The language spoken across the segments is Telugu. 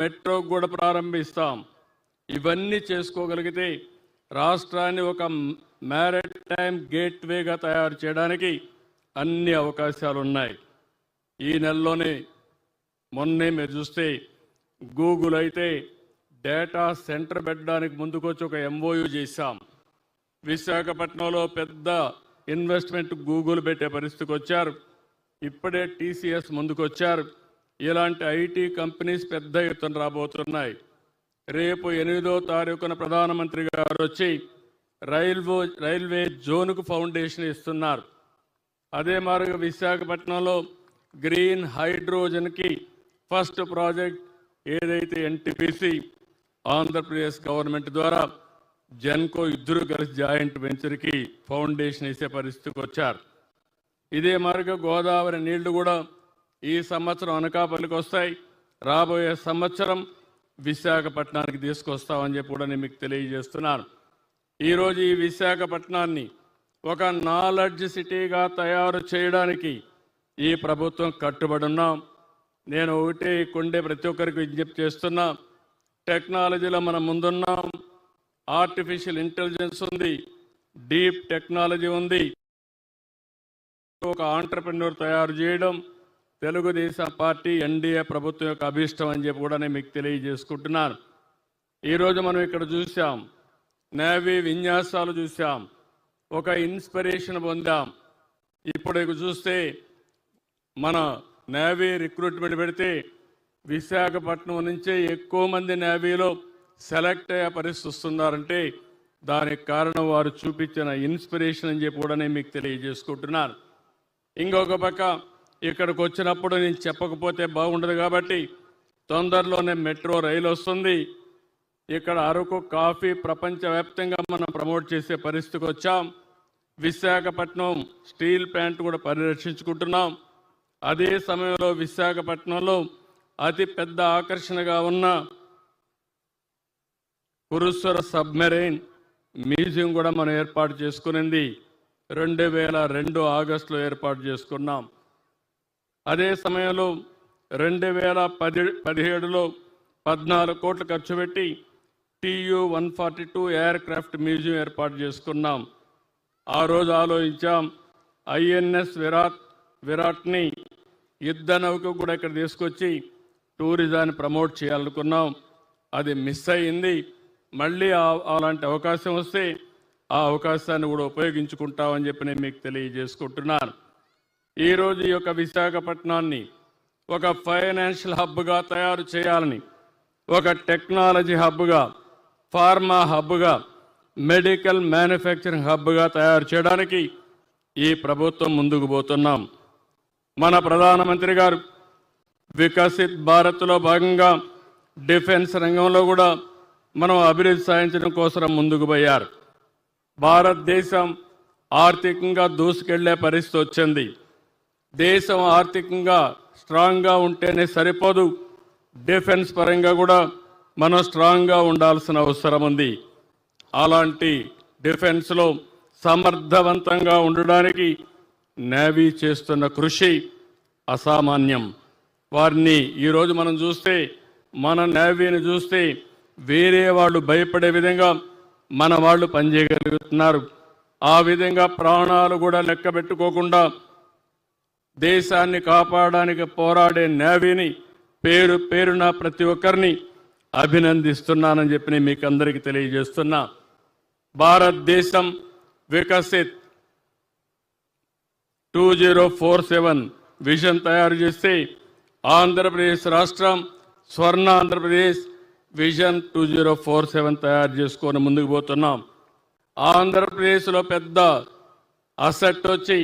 మెట్రో కూడా ప్రారంభిస్తాం. ఇవన్నీ చేసుకోగలిగితే రాష్ట్రాన్ని ఒక మ్యారిటైమ్ గేట్వేగా తయారు చేయడానికి అన్ని అవకాశాలు ఉన్నాయి. ఈ నెలలోనే మొన్నే మీరు చూస్తే గూగుల్ అయితే డేటా సెంటర్ పెట్టడానికి ముందుకొచ్చి ఒక ఎంఓయూ చేశాం. విశాఖపట్నంలో పెద్ద ఇన్వెస్ట్మెంట్ గూగుల్ పెట్టే పరిస్థితికి వచ్చారు. ఇప్పుడే టీసీఎస్ ముందుకొచ్చారు. ఇలాంటి ఐటీ కంపెనీస్ పెద్ద ఎత్తున రాబోతున్నాయి. రేపు 8వ తారీఖున ప్రధానమంత్రి గారు వచ్చి రైల్వే జోన్కు ఫౌండేషన్ ఇస్తున్నారు. అదే మాదిరిగా విశాఖపట్నంలో గ్రీన్ హైడ్రోజన్కి ఫస్ట్ ప్రాజెక్ట్ ఏదైతే ఎన్టీపీసీ ఆంధ్రప్రదేశ్ గవర్నమెంట్ ద్వారా జెన్కో ఇద్దరు కలిసి జాయింట్ వెంచర్కి ఫౌండేషన్ వేసే పరిస్థితికి వచ్చారు. ఇదే మాదిరిగా గోదావరి నీళ్లు కూడా ఈ సంవత్సరం అనకాపల్లికి వస్తాయి. రాబోయే సంవత్సరం విశాఖపట్నానికి తీసుకొస్తామని చెప్పి కూడా నేను మీకు తెలియజేస్తున్నాను. ఈరోజు ఈ విశాఖపట్నాన్ని ఒక నాలెడ్జ్ సిటీగా తయారు చేయడానికి ఈ ప్రభుత్వం కట్టుబడి ఉన్నాం. నేను ఒకటే కొండే ప్రతి ఒక్కరికి విజ్ఞప్తి చేస్తున్నా, టెక్నాలజీలో మనం ముందున్నాం. ఆర్టిఫిషియల్ ఇంటెలిజెన్స్ ఉంది, డీప్ టెక్నాలజీ ఉంది. ఒక ఆంటర్ప్రెన్యూర్ తయారు చేయడం తెలుగుదేశం పార్టీ ఎన్డీఏ ప్రభుత్వం యొక్క అభిష్టం అని చెప్పి కూడా నేను మీకు తెలియజేసుకుంటున్నాను. ఈరోజు మనం ఇక్కడ చూసాం, నేవీ విన్యాసాలు చూసాం, ఒక ఇన్స్పిరేషన్ పొందాం. ఇప్పుడు చూస్తే మన నేవీ రిక్రూట్మెంట్ పెడితే విశాఖపట్నం నుంచే ఎక్కువ మంది నేవీలో సెలెక్ట్ అయ్యే పరిస్థితి వస్తున్నారంటే దానికి కారణం వారు చూపించిన ఇన్స్పిరేషన్ అని చెప్పి కూడా నేను మీకు తెలియజేసుకుంటున్నాను. ఇంకొక పక్క ఇక్కడికి వచ్చినప్పుడు నేను చెప్పకపోతే బాగుండదు కాబట్టి తొందరలోనే మెట్రో రైలు వస్తుంది. ఇక్కడ అరకు కాఫీ ప్రపంచవ్యాప్తంగా మనం ప్రమోట్ చేసే పరిస్థితికి వచ్చాం. విశాఖపట్నం స్టీల్ ప్లాంట్ కూడా పరిరక్షించుకుంటున్నాం. అదే సమయంలో విశాఖపట్నంలో అతి పెద్ద ఆకర్షణగా ఉన్న కురుశ్వర సబ్మెరైన్ మ్యూజియం కూడా మనం ఏర్పాటు చేసుకునింది 2002 ఆగస్టులో ఏర్పాటు చేసుకున్నాం. అదే సమయంలో 2017లో 14 కోట్లు ఖర్చు పెట్టి TU-142 ఎయిర్ క్రాఫ్ట్ మ్యూజియం ఏర్పాటు చేసుకున్నాం. ఆ రోజు ఆలోచించాం, INS విరాట్ని యుద్ధ నౌక కూడా ఇక్కడ తీసుకొచ్చి టూరిజాన్ని ప్రమోట్ చేయాలనుకున్నాం. అది మిస్ అయింది. మళ్ళీ అలాంటి అవకాశం వస్తే ఆ అవకాశాన్ని కూడా ఉపయోగించుకుంటామని చెప్పి నేను మీకు తెలియజేసుకుంటున్నాను. ఈరోజు ఈ యొక్క విశాఖపట్నాన్ని ఒక ఫైనాన్షియల్ హబ్గా తయారు చేయాలని, ఒక టెక్నాలజీ హబ్గా, ఫార్మా హబ్గా, మెడికల్ మ్యానుఫ్యాక్చరింగ్ హబ్గా తయారు చేయడానికి ఈ ప్రభుత్వం ముందుకు పోతున్నాం. మన ప్రధానమంత్రి గారు వికసిత్ భారత్లో భాగంగా డిఫెన్స్ రంగంలో కూడా మనం అభివృద్ధి సాధించడం కోసం ముందుకు పోయారు. భారతదేశం ఆర్థికంగా దూసుకెళ్లే పరిస్థితి వచ్చింది. దేశం ఆర్థికంగా స్ట్రాంగ్గా ఉంటేనే సరిపోదు, డిఫెన్స్ పరంగా కూడా మనం స్ట్రాంగ్గా ఉండాల్సిన అవసరం ఉంది. అలాంటి డిఫెన్స్లో సమర్థవంతంగా ఉండడానికి నేవీ చేస్తున్న కృషి అసామాన్యం. వారిని ఈరోజు మనం చూస్తే, మన నేవీని చూస్తే వేరే వాళ్ళు భయపడే విధంగా మన వాళ్ళు పనిచేయగలుగుతున్నారు. ఆ విధంగా ప్రాణాలు కూడా లెక్క పెట్టుకోకుండా దేశాన్ని కాపాడడానికి పోరాడే నేవీని పేరు పేరున ప్రతి ఒక్కరిని అభినందిస్తున్నానని చెప్పి నేను మీకు అందరికీ తెలియజేస్తున్నా. భారతదేశం వికసిత్ 2047 విజన్ తయారు చేస్తే ఆంధ్రప్రదేశ్ రాష్ట్రం స్వర్ణ ఆంధ్రప్రదేశ్ విజన్ 2047 తయారు చేసుకొని ముందుకు పోతున్నాం. ఆంధ్రప్రదేశ్లో పెద్ద అసెట్ వచ్చి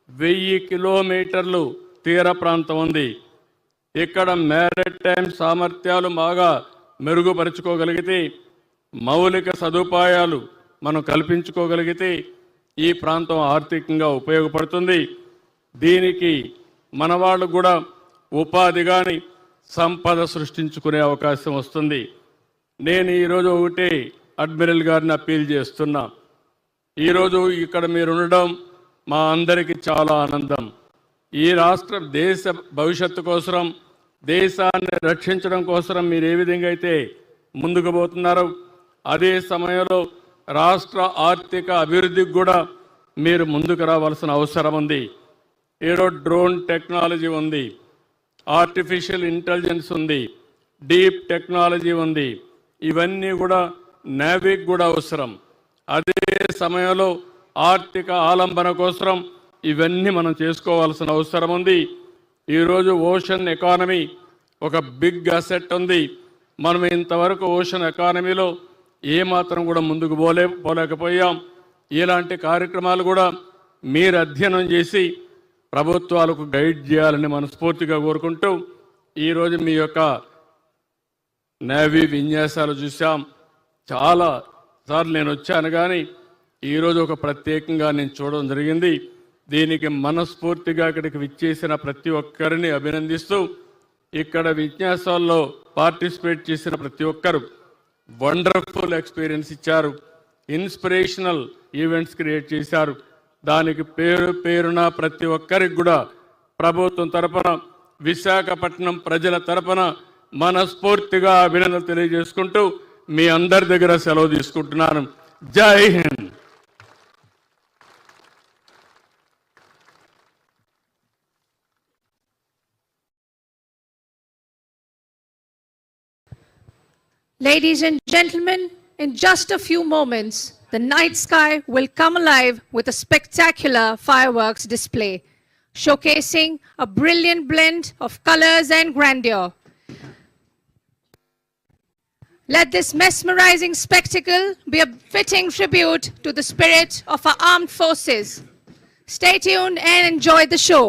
1000 కిలోమీటర్లు తీర ప్రాంతం ఉంది. ఇక్కడ మ్యారిటైమ్ సామర్థ్యాలు బాగా మెరుగుపరుచుకోగలిగితే, మౌలిక సదుపాయాలు మనం కల్పించుకోగలిగితే ఈ ప్రాంతం ఆర్థికంగా ఉపయోగపడుతుంది. దీనికి మన వాళ్ళు కూడా ఉపాధి కానీ సంపద సృష్టించుకునే అవకాశం వస్తుంది. నేను ఈరోజు ఒకటే అడ్మిరల్ గారిని అప్పీల్ చేస్తున్నా. ఈరోజు ఇక్కడ మీరు ఉండడం మా అందరికీ చాలా ఆనందం. ఈ రాష్ట్ర దేశ భవిష్యత్తు కోసం దేశాన్ని రక్షించడం కోసం మీరు ఏ విధంగా అయితే ముందుకు పోతున్నారో అదే సమయంలో రాష్ట్ర ఆర్థిక అభివృద్ధికి కూడా మీరు ముందుకు రావాల్సిన అవసరం ఉంది. ఈరోజు డ్రోన్ టెక్నాలజీ ఉంది, ఆర్టిఫిషియల్ ఇంటెలిజెన్స్ ఉంది, డీప్ టెక్నాలజీ ఉంది. ఇవన్నీ కూడా నేవీకి కూడా అవసరం. అదే సమయంలో ఆర్థిక ఆలంబన కోసం ఇవన్నీ మనం చేసుకోవాల్సిన అవసరం ఉంది. ఈరోజు ఓషన్ ఎకానమీ ఒక బిగ్ అసెట్ ఉంది. మనం ఇంతవరకు ఓషన్ ఎకానమీలో ఏమాత్రం కూడా ముందుకు పోలేకపోయాం. ఇలాంటి కార్యక్రమాలు కూడా మీరు అధ్యయనం చేసి ప్రభుత్వాలకు గైడ్ చేయాలని మనస్ఫూర్తిగా కోరుకుంటూ ఈరోజు మీ యొక్క నేవీ విన్యాసాలు చూసాం. చాలా సార్లు నేను వచ్చాను, కానీ ఈరోజు ఒక ప్రత్యేకంగా నేను చూడడం జరిగింది. దీనికి మనస్ఫూర్తిగా ఇక్కడికి విచ్చేసిన ప్రతి ఒక్కరిని అభినందిస్తూ ఇక్కడ విన్యాసాల్లో పార్టిసిపేట్ చేసిన ప్రతి ఒక్కరు వండర్ఫుల్ ఎక్స్పీరియన్స్ ఇచ్చారు, ఇన్స్పిరేషనల్ ఈవెంట్స్ క్రియేట్ చేశారు. దానికి పేరు పేరున ప్రతి ఒక్కరికి కూడా ప్రభుత్వం తరపున, విశాఖపట్నం ప్రజల తరపున మనస్ఫూర్తిగా అభినందనలు తెలియజేసుకుంటూ మీ అందరి దగ్గర సెలవు తీసుకుంటున్నాను. జై Hind. Ladies and gentlemen, in just a few moments, the night sky will come alive with a spectacular fireworks display, showcasing a brilliant blend of colors and grandeur. Let this mesmerizing spectacle be a fitting tribute to the spirit of our armed forces. Stay tuned and enjoy the show.